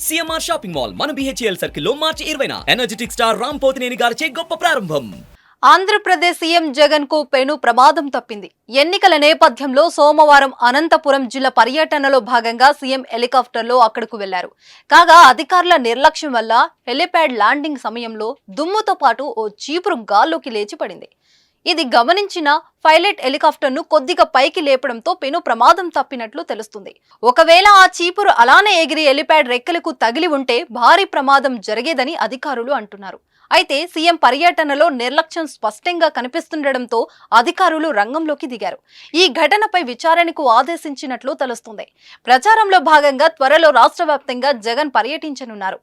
CMR shopping mall మన BHEL circle లో మార్చి 20న energetic star Ram Pothineni గారిచే గొప్ప ప్రారంభం. ఆంధ్రప్రదేశ్ సీఎం జగన్ కు పెను ప్రమాదం తప్పింది. ఎన్నికల నేపథ్యంలో సోమవారం అనంతపురం జిల్లా పర్యటనలో భాగంగా సీఎం హెలికాప్టర్లో అక్కడకు వెళ్లారు. కాగా అధికారుల నిర్లక్ష్యం వల్ల హెలిప్యాడ్ ల్యాండింగ్ సమయంలో దుమ్ముతో పాటు ఓ చీపురు గాల్లోకి లేచి పడింది. ఇది గమనించిన పైలట్ హెలికాప్టర్ ను కొద్దిగా పైకి లేపడంతో పెను ప్రమాదం తప్పినట్లు తెలుస్తుంది. ఒకవేళ ఆ చీపురు అలానే ఎగిరి హెలిప్యాడ్ రెక్కలకు తగిలి ఉంటే భారీ ప్రమాదం జరిగేదని అధికారులు అంటున్నారు. అయితే సీఎం పర్యటనలో నిర్లక్ష్యం స్పష్టంగా కనిపిస్తుండటంతో అధికారులు రంగంలోకి దిగారు. ఈ ఘటనపై విచారణకు ఆదేశించినట్లు తెలుస్తుంది. ప్రచారంలో భాగంగా త్వరలో రాష్ట్ర వ్యాప్తంగా జగన్ పర్యటించనున్నారు.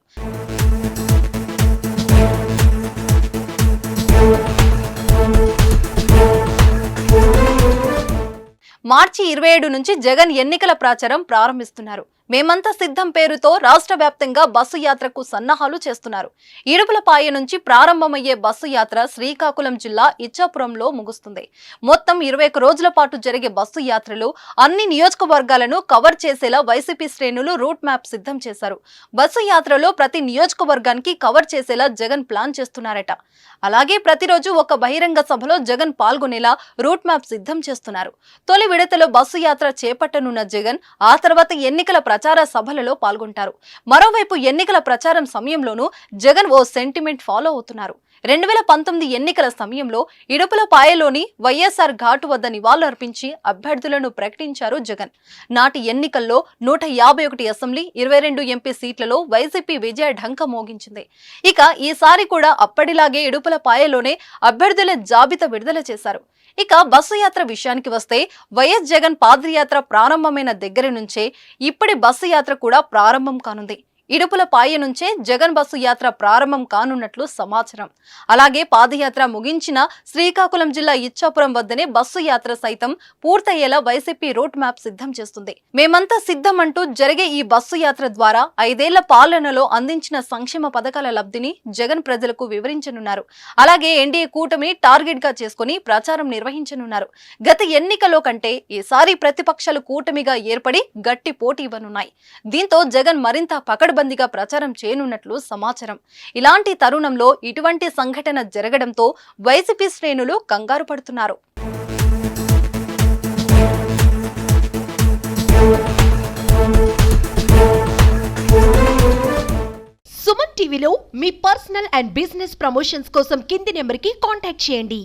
మార్చి 27 నుంచి జగన్ ఎన్నికల ప్రచారం ప్రారంభిస్తున్నారు. మేమంతా సిద్ధం పేరుతో రాష్ట్ర వ్యాప్తంగా బస్సు యాత్రకు సన్నాహాలు చేస్తున్నారు. ఇడుపులపాయ నుంచి ప్రారంభమయ్యే బస్సు యాత్ర శ్రీకాకుళం జిల్లా ఇచ్చాపురంలో ముగుస్తుంది. మొత్తం 21 రోజుల పాటు జరిగే బస్సు యాత్రలో అన్ని నియోజకవర్గాలను కవర్ చేసేలా వైసీపీ శ్రేణులు రూట్ మ్యాప్ సిద్ధం చేశారు. బస్సు యాత్రలో ప్రతి నియోజకవర్గానికి కవర్ చేసేలా జగన్ ప్లాన్ చేస్తున్నారట. అలాగే ప్రతిరోజు ఒక బహిరంగ సభలో జగన్ పాల్గొనేలా రూట్ మ్యాప్ సిద్ధం చేస్తున్నారు. తొలి విడతలో బస్సు యాత్ర చేపట్టనున్న జగన్ ఆ తర్వాత ఎన్నికల ప్రచార సభలలో పాల్గొంటారు. మరోవైపు ఎన్నికల ప్రచారం సమయంలోనూ జగన్ ఓ సెంటిమెంట్ ఫాలో అవుతున్నారు. 2019 ఎన్నికల సమయంలో ఇడుపులపాయలోని వైఎస్ఆర్ ఘాటు వద్ద నివాళులర్పించి అభ్యర్థులను ప్రకటించారు జగన్. నాటి ఎన్నికల్లో 151 అసెంబ్లీ 22 ఎంపీ సీట్లలో వైసీపీ విజయ ఢంక మోగించింది. ఇక ఈసారి కూడా అప్పటిలాగే ఇడుపులపాయలోనే అభ్యర్థుల జాబితా విడుదల చేశారు. ఇక బస్సు యాత్ర విషయానికి వస్తే వైఎస్ జగన్ పాదయాత్ర ప్రారంభమైన దగ్గర నుంచే ఇప్పటి బస్సు యాత్ర కూడా ప్రారంభం కానుంది. ఇడుపులపాయ నుంచే జగన్ బస్సు యాత్ర ప్రారంభం కానున్నట్లు సమాచారం. అలాగే పాదయాత్ర ముగించిన శ్రీకాకుళం జిల్లా ఇచ్చాపురం వద్దనే బస్సు యాత్ర సైతం పూర్తయ్యేలా వైసీపీ రూట్ మ్యాప్ సిద్ధం చేస్తుంది. మేమంతా సిద్ధం అంటూ జరిగే ఈ బస్సు యాత్ర ద్వారా 5 ఏళ్ల పాలనలో అందించిన సంక్షేమ పథకాల లబ్ధిని జగన్ ప్రజలకు వివరించనున్నారు. అలాగే ఎన్డీఏ కూటమిని టార్గెట్ గా చేసుకుని ప్రచారం నిర్వహించనున్నారు. గత ఎన్నికల్లో కంటే ఈసారి ప్రతిపక్షాలు కూటమిగా ఏర్పడి గట్టి పోటీ ఇవ్వనున్నాయి. దీంతో జగన్ మరింత పకడ్బందీగా ప్రచారం చేయనున్నట్లు సమాచారం. ఇలాంటి తరుణంలో ఇటువంటి సంఘటన జరగడంతో వైసీపీ శ్రేణులు కంగారు పడుతున్నారు. సుమన్ టీవీలో మీ పర్సనల్ అండ్ బిజినెస్ ప్రమోషన్స్ కోసం కింది నెంబర్కి కాంటాక్ట్ చేయండి.